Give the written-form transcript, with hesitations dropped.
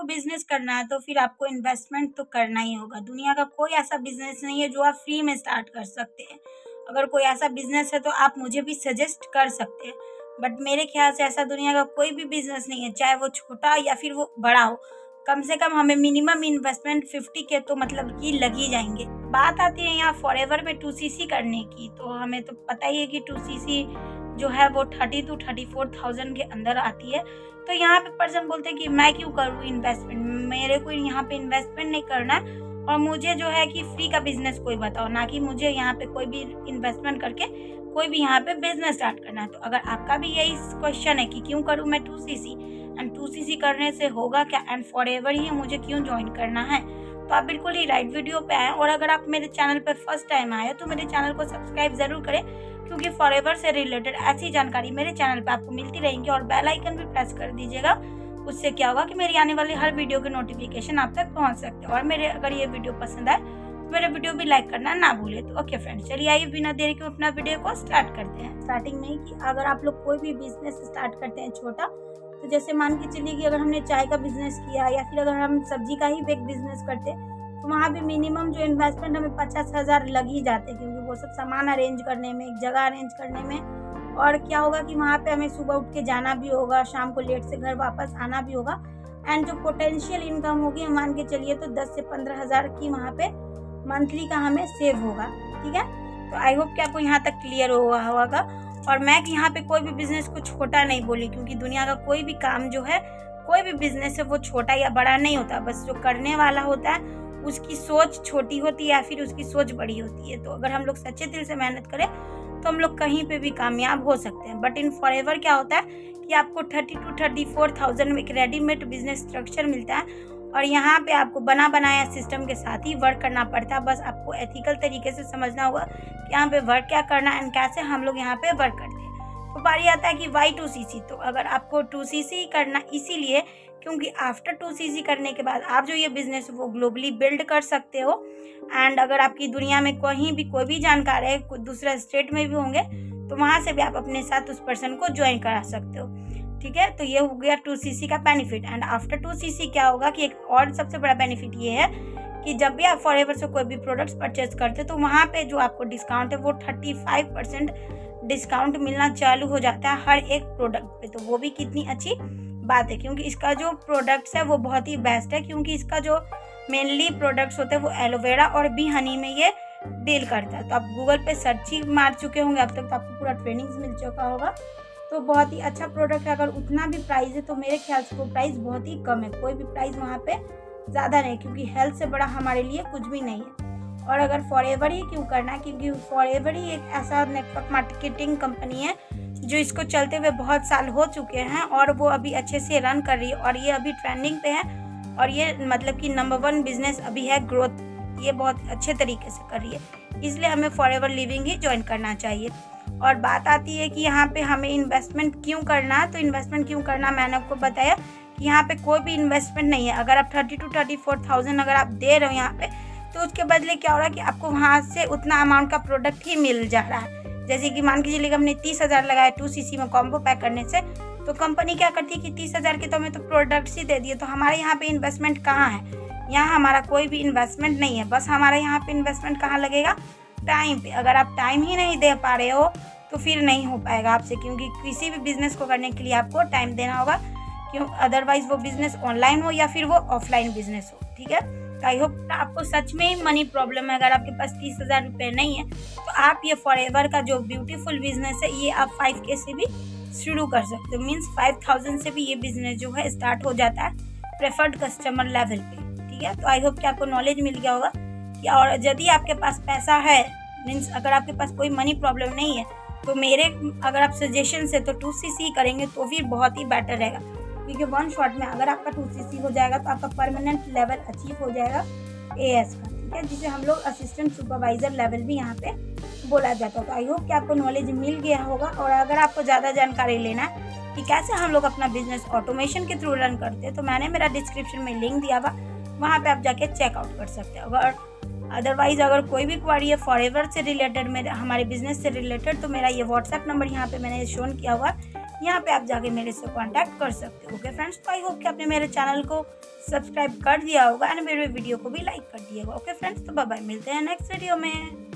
आपको बिजनेस करना है तो फिर आपको इन्वेस्टमेंट तो करना ही होगा। दुनिया का कोई ऐसा बिजनेस नहीं है जो आप फ्री में स्टार्ट कर सकते हैं। अगर कोई ऐसा बिजनेस है तो आप मुझे भी सजेस्ट कर सकते हैं, बट मेरे ख्याल से ऐसा दुनिया का कोई भी बिजनेस नहीं है, चाहे वो छोटा या फिर वो बड़ा हो। कम से कम हमें मिनिमम इन्वेस्टमेंट 50 के तो मतलब कि लग ही जाएंगे। बात आती है यहाँ फॉरएवर में 2cc करने की, तो हमें तो पता ही है कि 2cc जो है वो 30 to 34,000 के अंदर आती है। तो यहाँ पे पर्सन बोलते हैं कि मैं क्यों करूँ इन्वेस्टमेंट, मेरे को यहाँ पे इन्वेस्टमेंट नहीं करना है और मुझे जो है कि फ्री का बिजनेस कोई बताओ, ना कि मुझे यहाँ पे कोई भी इन्वेस्टमेंट करके कोई भी यहाँ पे बिजनेस स्टार्ट करना है। तो अगर आपका भी यही क्वेश्चन है कि क्यों करूँ मैं 2cc एंड 2cc करने से होगा क्या एंड फॉरएवर ही मुझे क्यों ज्वाइन करना है, तो आप बिल्कुल ही राइट वीडियो पे आए। और अगर आप मेरे चैनल पे फर्स्ट टाइम आए तो मेरे चैनल को सब्सक्राइब जरूर करें, क्योंकि फॉरएवर से रिलेटेड ऐसी जानकारी मेरे चैनल पे आपको मिलती रहेंगी। और बेल आइकन भी प्रेस कर दीजिएगा, उससे क्या होगा कि मेरी आने वाली हर वीडियो के नोटिफिकेशन आप तक पहुंच सकते हैं। और मेरे अगर ये वीडियो पसंद आए तो मेरे वीडियो भी लाइक करना ना भूले। तो ओके फ्रेंड्स, चलिए आइए बिना देरी के अपना वीडियो को स्टार्ट करते हैं। स्टार्टिंग में ही कि अगर आप लोग कोई भी बिजनेस स्टार्ट करते हैं छोटा, तो जैसे मान के चलिए कि अगर हमने चाय का बिजनेस किया या फिर अगर हम सब्जी का ही एक बिजनेस करते तो वहाँ भी मिनिमम जो इन्वेस्टमेंट हमें 50,000 लग ही जाते, क्योंकि वो सब सामान अरेंज करने में, एक जगह अरेंज करने में। और क्या होगा कि वहाँ पे हमें सुबह उठ के जाना भी होगा, शाम को लेट से घर वापस आना भी होगा। एंड जो पोटेंशियल इनकम होगी मान के चलिए तो 10 से 15,000 की वहाँ पे मंथली का हमें सेव होगा। ठीक है, तो आई होप कि आपको यहाँ तक क्लियर हुआ होगा। और मैं यहाँ पे कोई भी बिजनेस को छोटा नहीं बोली, क्योंकि दुनिया का कोई भी काम जो है, कोई भी बिजनेस है वो छोटा या बड़ा नहीं होता, बस जो करने वाला होता है उसकी सोच छोटी होती है या फिर उसकी सोच बड़ी होती है। तो अगर हम लोग सच्चे दिल से मेहनत करें तो हम लोग कहीं पे भी कामयाब हो सकते हैं। बट इन फॉरएवर क्या होता है कि आपको 30 to 34,000 में एक रेडीमेड बिजनेस स्ट्रक्चर मिलता है और यहाँ पे आपको बना बनाया सिस्टम के साथ ही वर्क करना पड़ता है। बस आपको एथिकल तरीके से समझना होगा कि यहाँ पे वर्क क्या करना है एंड कैसे हम लोग यहाँ पे वर्क करते हैं। तो बारी आता है कि वाई 2cc। तो अगर आपको 2cc करना इसीलिए क्योंकि आफ्टर 2cc करने के बाद आप जो ये बिजनेस वो ग्लोबली बिल्ड कर सकते हो। एंड अगर आपकी दुनिया में कहीं भी कोई भी जानकार है, दूसरा स्टेट में भी होंगे, तो वहाँ से भी आप अपने साथ उस पर्सन को ज्वाइन करा सकते हो। ठीक है, तो ये हो गया 2cc का बेनिफिट। एंड आफ्टर 2cc क्या होगा कि एक और सबसे बड़ा बेनिफिट ये है कि जब भी आप फॉरएवर से कोई भी प्रोडक्ट्स परचेज करते हो तो वहाँ पे जो आपको डिस्काउंट है वो 35% डिस्काउंट मिलना चालू हो जाता है हर एक प्रोडक्ट पे। तो वो भी कितनी अच्छी बात है, क्योंकि इसका जो प्रोडक्ट्स है वो बहुत ही बेस्ट है, क्योंकि इसका जो मेनली प्रोडक्ट्स होते हैं वो एलोवेरा और बी हनी में ये डील करता है। तो आप गूगल पे सर्च ही मार चुके होंगे अब तक, तो आपको पूरा ट्रेनिंग्स मिल चुका होगा। तो बहुत ही अच्छा प्रोडक्ट है। अगर उतना भी प्राइस है तो मेरे ख्याल से वो प्राइस बहुत ही कम है, कोई भी प्राइस वहाँ पे ज़्यादा नहीं, क्योंकि हेल्थ से बड़ा हमारे लिए कुछ भी नहीं है। और अगर फॉरएवर ही क्यों करना है, क्योंकि फॉरएवर ही एक ऐसा नेटवर्क मार्केटिंग कंपनी है जो इसको चलते हुए बहुत साल हो चुके हैं और वो अभी अच्छे से रन कर रही है और ये अभी ट्रेंडिंग पे है और ये मतलब कि नंबर 1 बिजनेस अभी है, ग्रोथ ये बहुत अच्छे तरीके से कर रही है। इसलिए हमें फॉरएवर लिविंग ही ज्वाइन करना चाहिए। और बात आती है कि यहाँ पे हमें इन्वेस्टमेंट क्यों करना है। तो इन्वेस्टमेंट क्यों करना मैंने आपको बताया कि यहाँ पे कोई भी इन्वेस्टमेंट नहीं है। अगर आप 30 to 34,000 अगर आप दे रहे हो यहाँ पे, तो उसके बदले क्या हो रहा है कि आपको वहाँ से उतना अमाउंट का प्रोडक्ट ही मिल जा रहा है। जैसे कि मान के चलिए हमने 30,000 लगाया 2cc में कॉम्बो पैक करने से, तो कंपनी क्या करती है कि 30,000 के तो हमें तो प्रोडक्ट्स ही दे दिए। तो हमारे यहाँ पे इन्वेस्टमेंट कहाँ है, यहाँ हमारा कोई भी इन्वेस्टमेंट नहीं है। बस हमारा यहाँ पे इन्वेस्टमेंट कहाँ लगेगा, टाइम पे। अगर आप टाइम ही नहीं दे पा रहे हो तो फिर नहीं हो पाएगा आपसे, क्योंकि किसी भी बिजनेस को करने के लिए आपको टाइम देना होगा, क्यों अदरवाइज वो बिजनेस ऑनलाइन हो या फिर वो ऑफलाइन बिजनेस हो। ठीक है, तो आई होप आपको सच में ही मनी प्रॉब्लम है। अगर आपके पास 30,000 रुपये नहीं है तो आप ये फॉरएवर का जो ब्यूटीफुल बिजनेस है ये आप 5K से भी शुरू कर सकते हो। मीन्स 5,000 से भी ये बिजनेस जो है स्टार्ट हो जाता है प्रेफर्ड कस्टमर लेवल पे। ठीक है, तो आई होप कि आपको नॉलेज मिल गया होगा कि और यदि आपके पास पैसा है, मीन्स अगर आपके पास कोई मनी प्रॉब्लम नहीं है, तो मेरे अगर आप सजेशन से तो 2cc करेंगे तो फिर बहुत ही बेटर रहेगा, क्योंकि 1 शॉट में अगर आपका 2cc हो जाएगा तो आपका परमानेंट लेवल अचीव हो जाएगा AS का। ठीक है, जिसे हम लोग असिस्टेंट सुपरवाइजर लेवल भी यहाँ पे बोला जाता है। तो आई होप कि आपको नॉलेज मिल गया होगा। और अगर आपको ज़्यादा जानकारी लेना है कि कैसे हम लोग अपना बिजनेस ऑटोमेशन के थ्रू रन करते हैं, तो मैंने मेरा डिस्क्रिप्शन में लिंक दिया हुआ, वहाँ पे आप जाके चेकआउट कर सकते हो। अगर अदरवाइज अगर कोई भी क्वारी है फॉरएवर से रिलेटेड, मेरे हमारे बिजनेस से रिलेटेड, तो मेरा ये व्हाट्सएप नंबर यहाँ पे मैंने शोन किया हुआ, यहाँ पे आप जाके मेरे से कांटेक्ट कर सकते हो। ओके फ्रेंड्स, तो आई होप कि आपने मेरे चैनल को सब्सक्राइब कर दिया होगा एंड मेरे वीडियो को भी लाइक कर दिया होगा। ओके फ्रेंड्स, तो बाय बाय, मिलते हैं नेक्स्ट वीडियो में।